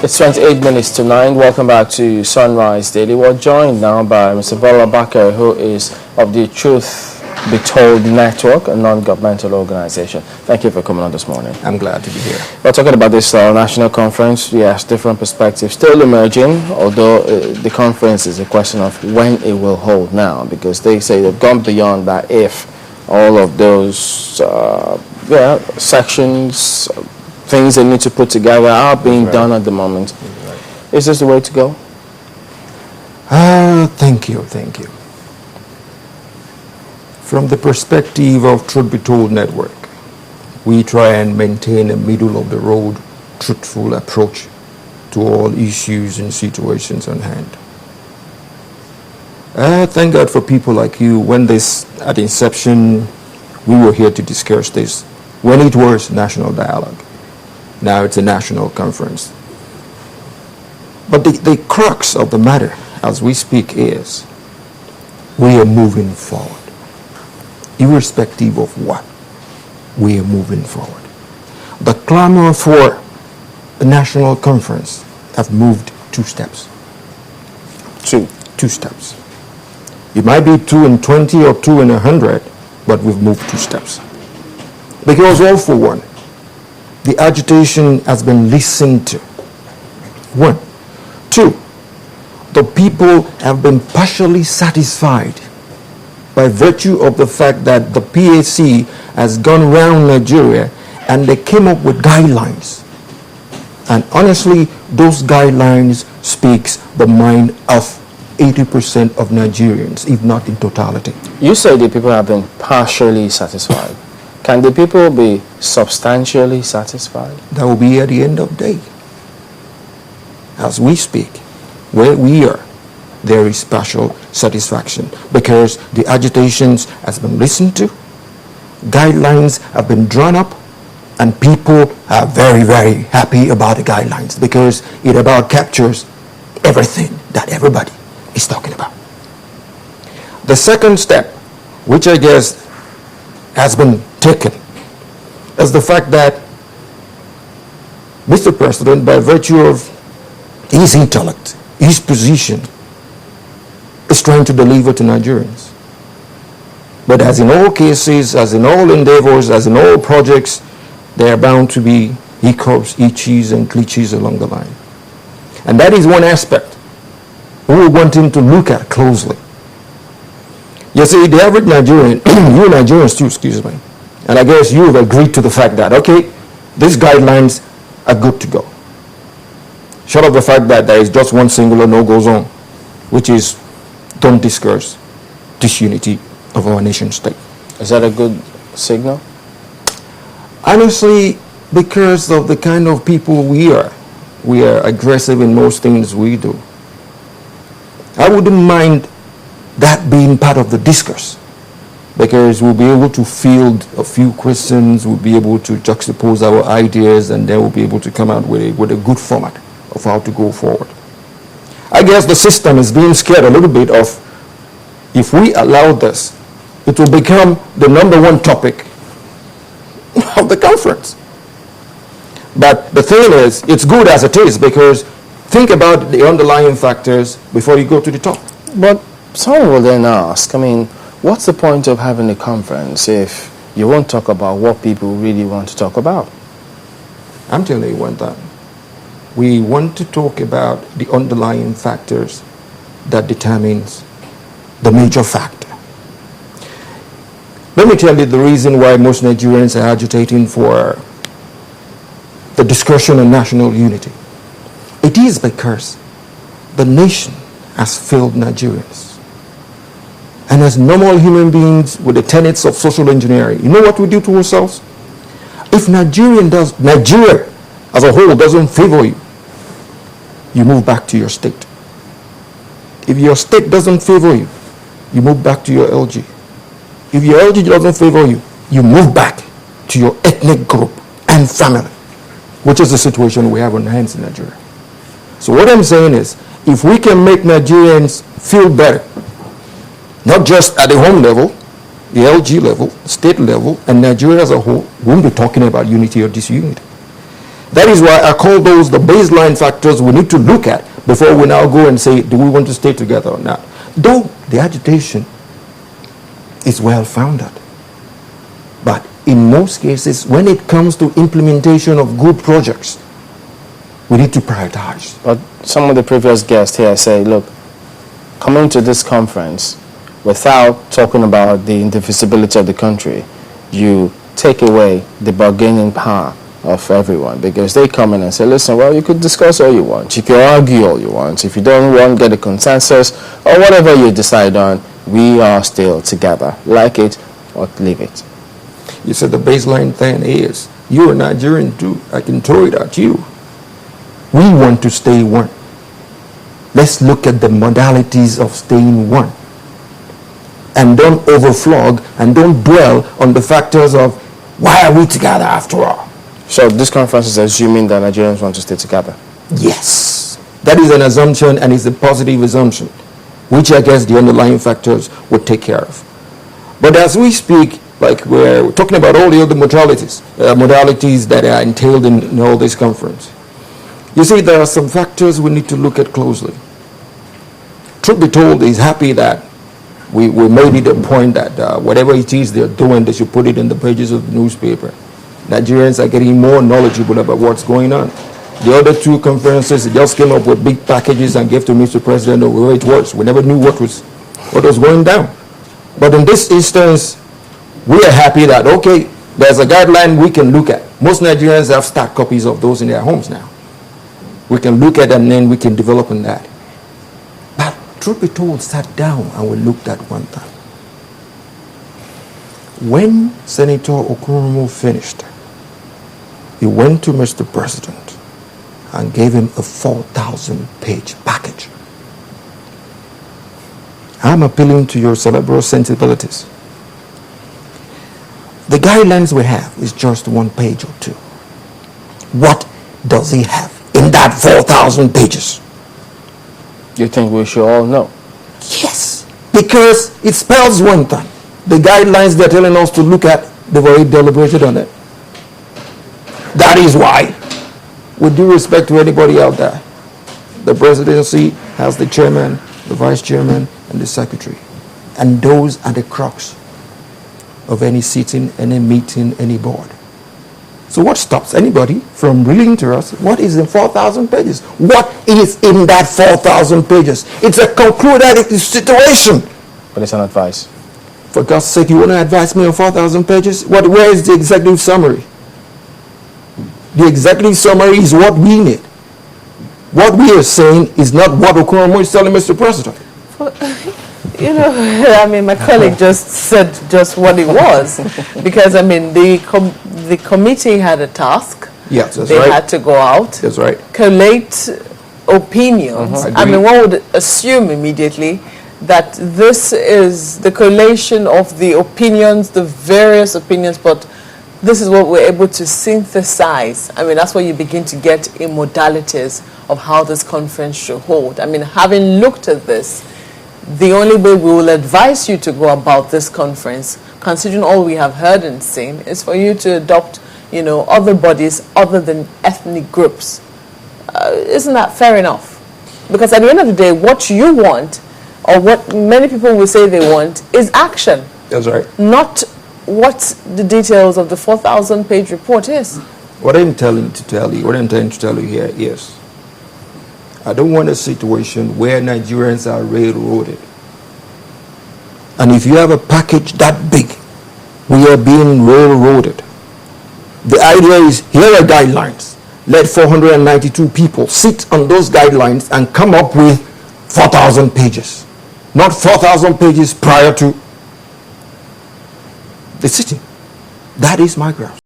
It's 28 minutes to 9. Welcome back to Sunrise Daily. We're joined now by Mr. Bola Bakare, who is of the Truth Be Told Network, a non-governmental organization. Thank you for coming on this morning. I'm glad to be here. We're talking about this national conference. Yes, different perspectives still emerging, although the conference is a question of when it will hold now, because they say they've gone beyond that if all of those sections, things they need to put together are being done at the moment. Is this the way to go? Thank you. From the perspective of Truth Be Told Network, we try and maintain a middle-of-the-road, truthful approach to all issues and situations on hand. Thank God for people like you. When this, at inception, we were here to discuss this, when it was national dialogue. Now it's a national conference. But the crux of the matter as we speak is we are moving forward. Irrespective of what, we are moving forward. The clamor for a national conference have moved 2 steps. Two steps. It might be 2 in 20 or 2 in 100, but we've moved 2 steps. Because all for one, the agitation has been listened to. 1. 2, the people have been partially satisfied by virtue of the fact that the PAC has gone around Nigeria and they came up with guidelines. And honestly, those guidelines speaks the mind of 80% of Nigerians, if not in totality. You say the people have been partially satisfied. Can the people be substantially satisfied? That will be at the end of the day. As we speak, where we are, there is partial satisfaction because the agitations has been listened to, guidelines have been drawn up, and people are very, very happy about the guidelines because it about captures everything that everybody is talking about. The second step, which I guess has been taken, is the fact that Mr. President, by virtue of his intellect, his position, is trying to deliver to Nigerians. But as in all cases, as in all endeavors, as in all projects, there are bound to be hiccups, hitches, and glitches along the line. And that is one aspect we want him to look at closely. You see, the average Nigerian, you Nigerians too, excuse me, and I guess you have agreed to the fact that, okay, these guidelines are good to go. Short of the fact that there is just one singular no-go zone, which is don't discuss disunity of our nation state. Is that a good signal? Honestly, because of the kind of people we are aggressive in most things we do. I wouldn't mind that being part of the discourse, because we'll be able to field a few questions, we'll be able to juxtapose our ideas, and then we'll be able to come out with a good format of how to go forward. I guess the system is being scared a little bit of, if we allow this, it will become the #1 topic of the conference. But the thing is, it's good as it is, because think about the underlying factors before you go to the top. But someone will then ask, what's the point of having a conference if you won't talk about what people really want to talk about? I'm telling you one thing. We want to talk about the underlying factors that determines the major factor. Let me tell you the reason why most Nigerians are agitating for the discussion on national unity. It is because the nation has failed Nigerians. And as normal human beings with the tenets of social engineering, you know what we do to ourselves? If Nigeria as a whole doesn't favor you, you move back to your state. If your state doesn't favor you, you move back to your LG. If your LG doesn't favor you, you move back to your ethnic group and family, which is the situation we have on hands in Nigeria. So what I'm saying is, if we can make Nigerians feel better, not just at the home level, the LG level, state level, and Nigeria as a whole, we won't be talking about unity or disunity. That is why I call those the baseline factors we need to look at before we now go and say, do we want to stay together or not? Though the agitation is well-founded. But in most cases, when it comes to implementation of good projects, we need to prioritize. But some of the previous guests here say, look, coming to this conference without talking about the indivisibility of the country, you take away the bargaining power of everyone, because they come in and say, listen, well, you could discuss all you want, you can argue all you want, if you don't want get a consensus or whatever you decide on, we are still together. Like it or leave it. You said the baseline thing is, you're a Nigerian too. I can throw it at you. We want to stay one. Let's look at the modalities of staying one. And don't overflog and don't dwell on the factors of why are we together after all. So this conference is assuming that Nigerians want to stay together? Yes. That is an assumption, and it's a positive assumption, which I guess the underlying factors would take care of. But as we speak, like we're talking about all the other modalities that are entailed in all this conference. You see, there are some factors we need to look at closely. Truth be told, he's happy that we made it a point that whatever it is they're doing, they should put it in the pages of the newspaper. Nigerians are getting more knowledgeable about what's going on. The other two conferences just came up with big packages and gave to Mr. President of where it was. We never knew what was going down. But in this instance, we are happy that, okay, there's a guideline we can look at. Most Nigerians have stacked copies of those in their homes now. We can look at and then we can develop on that. But truth be told, sat down and we looked at one thing. When Senator Okoromo finished, he went to Mr. President and gave him a 4,000-page package. I'm appealing to your cerebral sensibilities. The guidelines we have is just 1 page or 2. What does he have in that 4,000 pages? You think we should all know? Yes, because it spells one thing. The guidelines they're telling us to look at, they've already deliberated on it. That is why, with due respect to anybody out there, the presidency has the chairman, the vice chairman, and the secretary. And those are the crux of any sitting, any meeting, any board. So what stops anybody from reading to us what is in 4,000 pages? What is in that 4,000 pages? It's a concluded situation. But it's an advice. For God's sake, you want to advise me on 4,000 pages? Where is the executive summary? The executive summary is what we need. What we are saying is not what Okoromo is telling Mr. President. You know, I mean, my colleague just said just what it was. Because, I mean, the committee had a task. Yes, that's they right. They had to go out. That's right. Collate opinions. I mean, one would assume immediately that this is the collation of the opinions, the various opinions, but this is what we're able to synthesize. I mean, that's where you begin to get in modalities of how this conference should hold. I mean, having looked at this, the only way we will advise you to go about this conference, considering all we have heard and seen, is for you to adopt, you know, other bodies other than ethnic groups. Isn't that fair enough? Because at the end of the day, what you want, or what many people will say they want, is action. That's right. Not what the details of the 4,000-page report is. What I'm trying to tell you here is, I don't want a situation where Nigerians are railroaded. And if you have a package that big, we are being railroaded. The idea is, here are guidelines. Let 492 people sit on those guidelines and come up with 4,000 pages. Not 4,000 pages prior to the sitting. That is my ground.